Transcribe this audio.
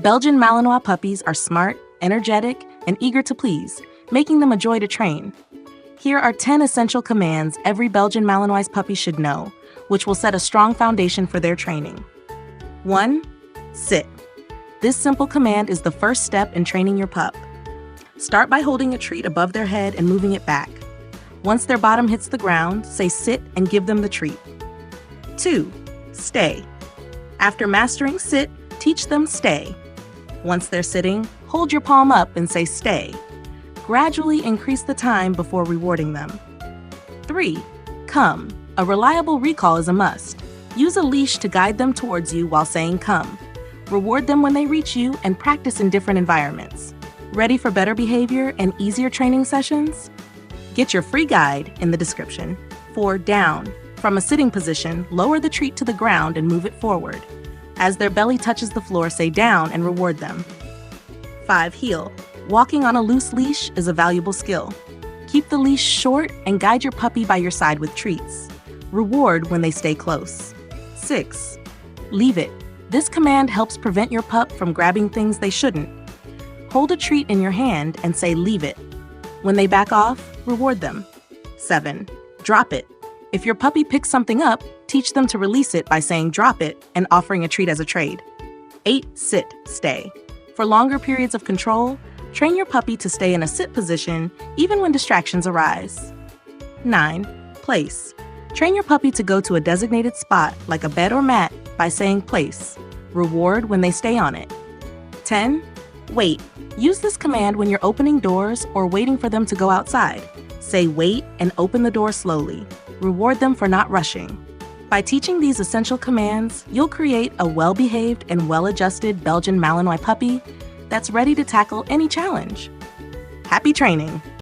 Belgian Malinois puppies are smart, energetic, and eager to please, making them a joy to train. Here are 10 essential commands every Belgian Malinois puppy should know, which will set a strong foundation for their training. 1. Sit. This simple command is the first step in training your pup. Start by holding a treat above their head and moving it back. Once their bottom hits the ground, say sit and give them the treat. 2. Stay. After mastering sit, teach them stay. Once they're sitting, hold your palm up and say stay. Gradually increase the time before rewarding them. 3. Come. A reliable recall is a must. Use a leash to guide them towards you while saying come. Reward them when they reach you and practice in different environments. Ready for better behavior and easier training sessions? Get your free guide in the description. 4. Down. From a sitting position, lower the treat to the ground and move it forward. As their belly touches the floor, say down and reward them. 5. Heel. Walking on a loose leash is a valuable skill. Keep the leash short and guide your puppy by your side with treats. Reward when they stay close. 6. Leave it. This command helps prevent your pup from grabbing things they shouldn't. Hold a treat in your hand and say leave it. When they back off, reward them. 7. Drop it. If your puppy picks something up, teach them to release it by saying drop it and offering a treat as a trade. 8. Sit, stay. For longer periods of control, train your puppy to stay in a sit position even when distractions arise. 9. Place. Train your puppy to go to a designated spot like a bed or mat by saying place. Reward when they stay on it. 10. Wait. Use this command when you're opening doors or waiting for them to go outside. Say wait and open the door slowly. Reward them for not rushing. By teaching these essential commands, you'll create a well-behaved and well-adjusted Belgian Malinois puppy that's ready to tackle any challenge. Happy training!